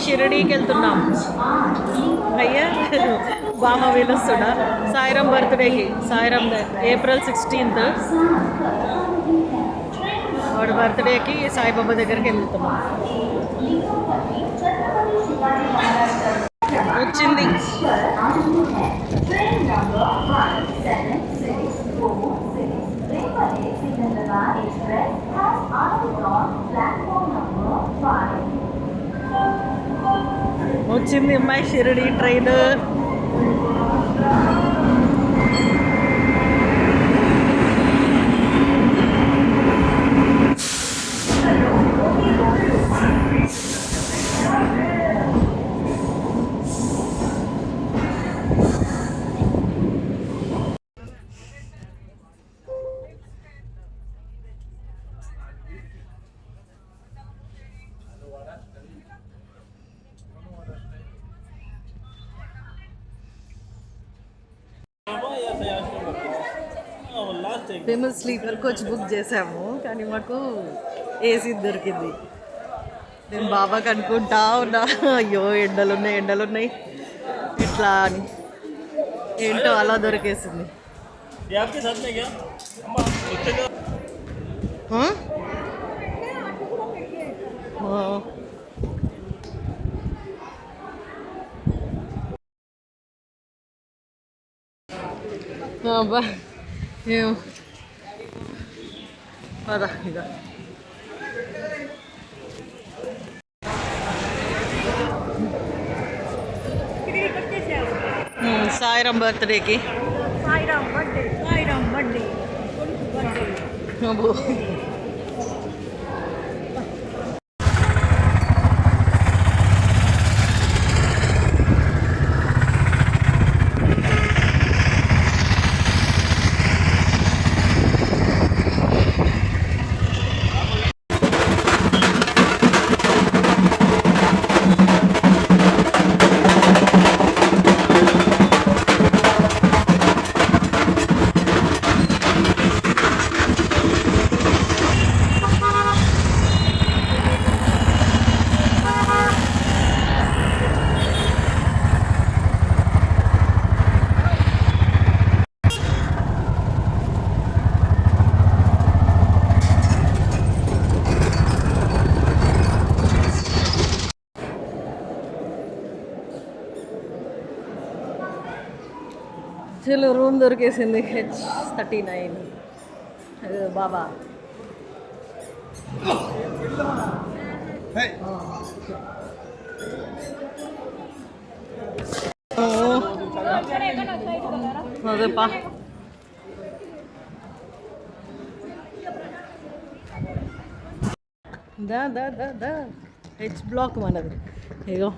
షిరిడీకి వెళ్తున్నాం. అయ్యా బామ వీలొస్తున్నా సాయిరాం బర్త్డేకి. సాయిరాం ఏప్రిల్ 16th వాడు బర్త్డేకి సాయిబాబా దగ్గరికి వెళ్తున్నాం. వచ్చింది. వచ్చింది అమ్మాయి షిరిడి ట్రైన్. మేము స్లీపర్ కోచ్ బుక్ చేసాము కానీ మాకు ఏసీ దొరికింది. నేను బాబాకి అనుకుంటా ఉన్నా, అయ్యో ఎండలు ఉన్నాయి ఇట్లా అని. ఏంటో అలా దొరికేసింది. అబ్బా ఏమో పద ఇక. సాయిరాం బర్త్డేకి. అబ్బో చలో రూమ్ దొరికేసింది. H39 బాబా. అదేపా దా దా దా దా హెచ్ బ్లాక్ మనది. ఇగో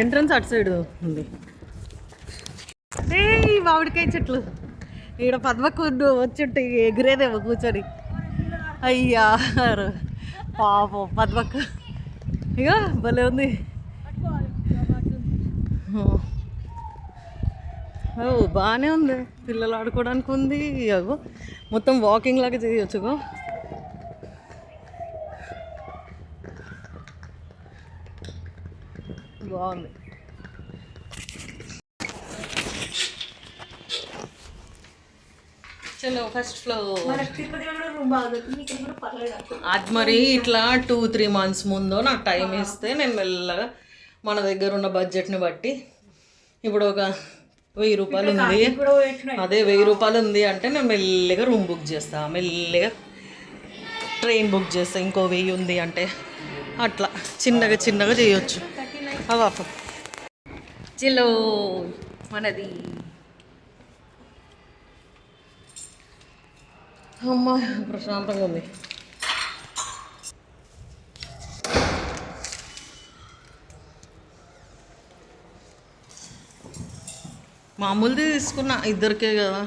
ఎంట్రన్స్ అటు సైడ్ ఉంది. మామిడికాయ చెట్లు ఈడ పద్మకు వచ్చుంటే ఎగిరేదేమో కూర్చొని. అయ్యా పాపం పద్మకు. ఇక భలే ఉంది. బాగానే ఉంది, పిల్లలు ఆడుకోవడానికి ఉంది. అగో మొత్తం వాకింగ్ లాగా చేయొచ్చుగో. బాగుంది. చలో ఫస్ట్ ఫ్లోర్. అది మరి ఇట్లా 2-3 months ముందు నాకు టైం ఇస్తే నేను మెల్లగా మన దగ్గర ఉన్న బడ్జెట్ని బట్టి, ఇప్పుడు ఒక 1000 రూపాయలు ఉంది, అదే 1000 రూపాయలు ఉంది అంటే నేను మెల్లిగా రూమ్ బుక్ చేస్తాను, మెల్లిగా ట్రైన్ బుక్ చేస్తాను. ఇంకో 1000 ఉంది అంటే అట్లా చిన్నగా చేయొచ్చు. అవాప చలో మనది. అమ్మ ప్రశాంతంగా ఉంది. మామూలుది తీసుకున్నా, ఇద్దరికే కదా.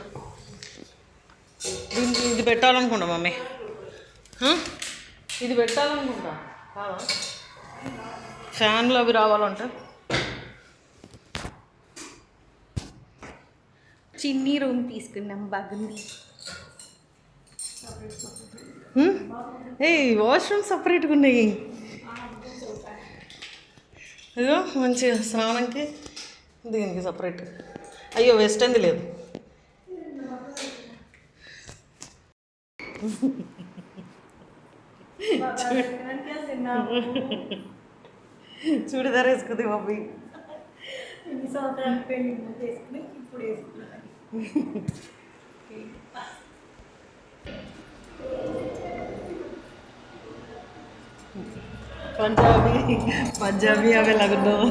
దీనికి ఇది పెట్టాలనుకుంటా మమ్మీ, ఇది పెట్టాలనుకుంటా కాదా, ఫ్యాన్లు అవి రావాలంటే. చిన్ని రూమ్ తీసుకున్నాం, బాగుంది. ఏ వాష్రూమ్ సపరేట్గా ఉన్నాయి. ఇదిగో మంచిగా స్నానంకి దీనికి సపరేట్. అయ్యో వెస్టర్న్ది లేదు. చూడిదార్ వేసుకుంది మమ్మీ. పంజాబీ అవి లాగున్నావు.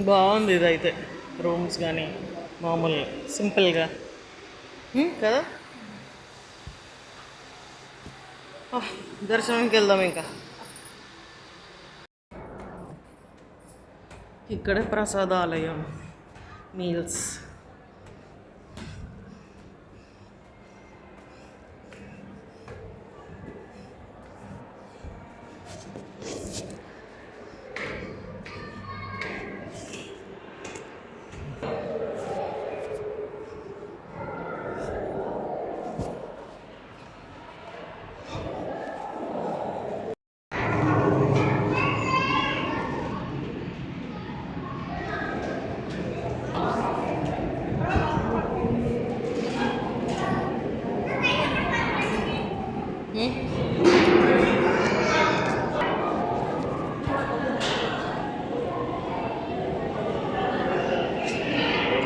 బాగుంది ఇదైతే, రూమ్స్ కానీ మామూలుగా సింపుల్గా కదా. దర్శనంకి వెళ్దాం. ఇంకా ఇక్కడే ప్రసాదాలయం మీల్స్.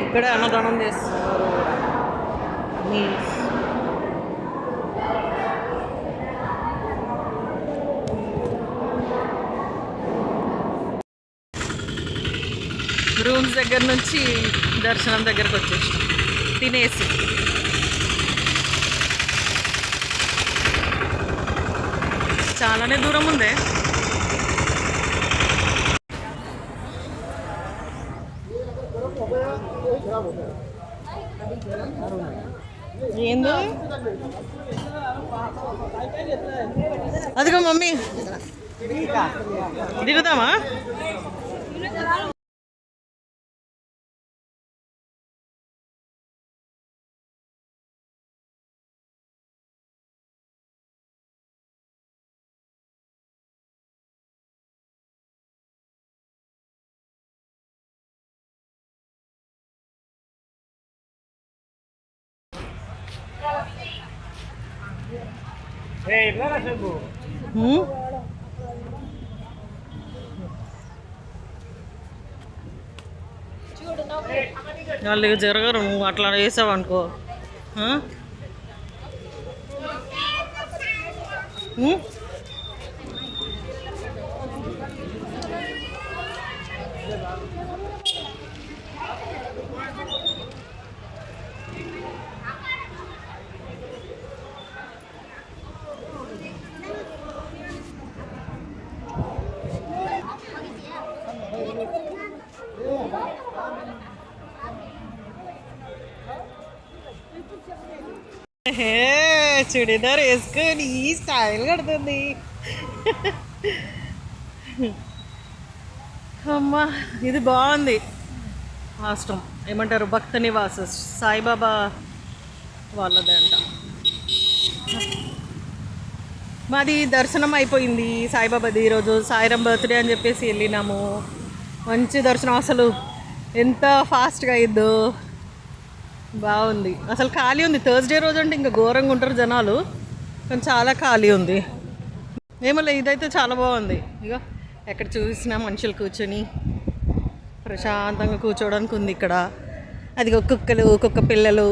ఇక్కడే అన్నదానం చేస్తున్నారు. మీల్స్ రూమ్స్ దగ్గర నుంచి దర్శనం దగ్గరకు వచ్చేసి తినేసి చాలానే దూరం ఉందే. ఏందో అదిగో మమ్మీ దిగుదామా? వాళ్ళు జరగరు, నువ్వు అట్లా వేసావు అనుకో. చుడిదార్ వేసుకొని స్టైల్ కడుతుంది. అమ్మా ఇది బాగుంది. ఆశ్రమం ఏమంటారు, భక్త నివాస సాయిబాబా వాళ్ళదే అంట. మాది దర్శనం అయిపోయింది సాయిబాబాది. ఈరోజు సాయిరాం బర్త్డే అని చెప్పేసి వెళ్ళినాము. మంచి దర్శనం, అసలు ఎంత ఫాస్ట్గా అయిందో. బాగుంది, అసలు ఖాళీ ఉంది. థర్స్డే రోజు అంటే ఇంకా ఘోరంగా ఉంటారు జనాలు, కానీ చాలా ఖాళీ ఉంది. ఏమో ఇదైతే చాలా బాగుంది. ఇక ఎక్కడ చూసినా మనుషులు కూర్చొని ప్రశాంతంగా కూర్చోవడానికి ఉంది ఇక్కడ. అది కుక్కలు, కుక్క పిల్లలు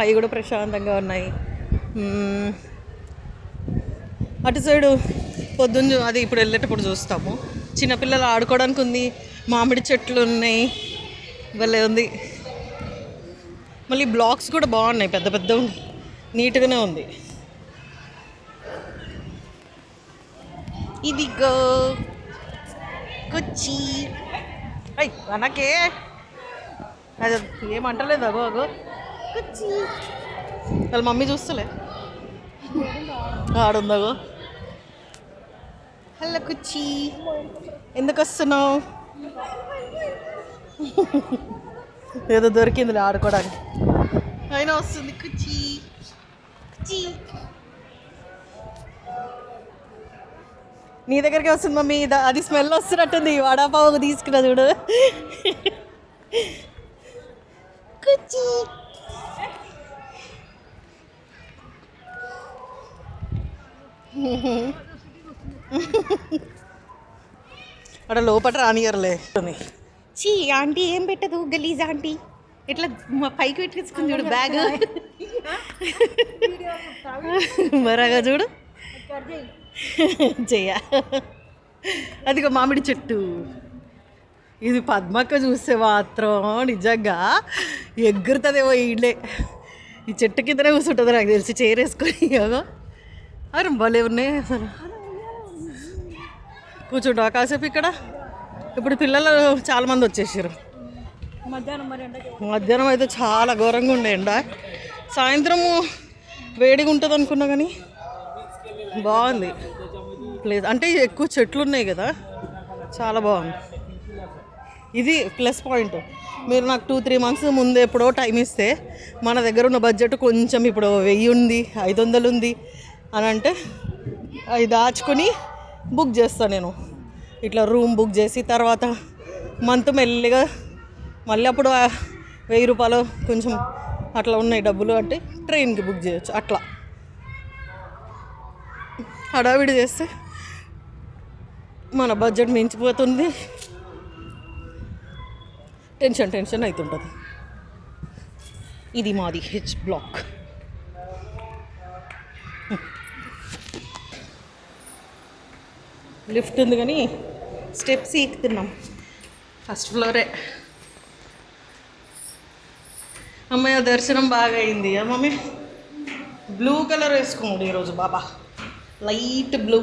అవి కూడా ప్రశాంతంగా ఉన్నాయి. అటు సైడు పొద్దున్న అది ఇప్పుడు వెళ్ళేటప్పుడు చూస్తాము. చిన్నపిల్లలు ఆడుకోవడానికి ఉంది, మామిడి చెట్లు ఉన్నాయి, భలే ఉంది. మళ్ళీ బ్లాక్స్ కూడా బాగున్నాయి, పెద్ద పెద్ద నీట్గానే ఉంది. ఇదిగో కుచ్చి అయ్ అనకే అది ఏమంటలేదు అగో అగో కుచ్చి వాళ్ళ మమ్మీ చూస్తలే ఆడుందగో. హలో కుచ్చి ఎందుకు వస్తున్నావు? ఏదో దొరికిందిలే ఆడుకోవడానికి. అయినా వస్తుంది కుచ్చి కుచ్చి. నీ దగ్గరికి వస్తుంది మమ్మీ. అది స్మెల్ వస్తున్నట్టుంది. వడాపావు తీసుకున్నా చూడు. కుచ్చి అక్కడ లోపల రానియర్లే. చీ ఆంటీ ఏం పెట్టదు గలీజ్ ఆంటీ. ఇట్లా పైకి పెట్టుకుని చూడు బ్యాగ్. మరగా చూడు చెయ్య. అదిగో మామిడి చెట్టు. ఇది పద్మక్క చూస్తే మాత్రం నిజంగా ఎగురుతుందేమో ఇళ్ళే. ఈ చెట్టు కిందనే కూర్చుంటుంది నాకు తెలిసి, చేరేసుకొని. అదో అరే భలే ఉన్నాయి అసలు. కూర్చుంటావా కాసేపు ఇక్కడ? ఇప్పుడు పిల్లలు చాలామంది వచ్చేసారు. మధ్యాహ్నం అయితే చాలా ఘోరంగా ఉండే ఎండ. సాయంత్రము వేడిగా ఉంటుంది అనుకున్నా కానీ బాగుంది ప్లేస్. అంటే ఎక్కువ చెట్లు ఉన్నాయి కదా, చాలా బాగుంది. ఇది ప్లస్ పాయింట్. మీరు నాకు 2-3 months ముందు ఎప్పుడో టైం ఇస్తే, మన దగ్గర ఉన్న బడ్జెట్ కొంచెం ఇప్పుడు 1000 ఉంది, 500 ఉంది అని అంటే అవి దాచుకొని బుక్ చేస్తాను నేను. ఇట్లా రూమ్ బుక్ చేసి తర్వాత మంత్ మెల్లిగా మళ్ళీ అప్పుడు 1000 రూపాయలు కొంచెం అట్లా ఉన్నాయి డబ్బులు అంటే ట్రైన్కి బుక్ చేయొచ్చు. అట్లా హడావిడి చేస్తే మన బడ్జెట్ మించిపోతుంది. టెన్షన్ అవుతుంటుంది. ఇది మాది హెచ్ బ్లాక్. లిఫ్ట్ ఉంది కానీ స్టెప్స్ ఎక్కుతున్నాం. ఫస్ట్ ఫ్లోరే. అమ్మయ్య దర్శనం బాగా అయింది. మమ్మీ బ్లూ కలర్ వేసుకోండి ఈరోజు బాబా. లైట్ బ్లూ,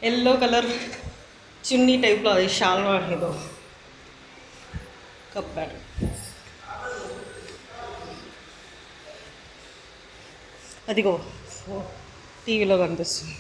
ఎల్లో కలర్ చున్నీ టైప్లో అది షాల్వా ఏదో కప్పాడు. అదిగో టీవీలో కనిపిస్తుంది.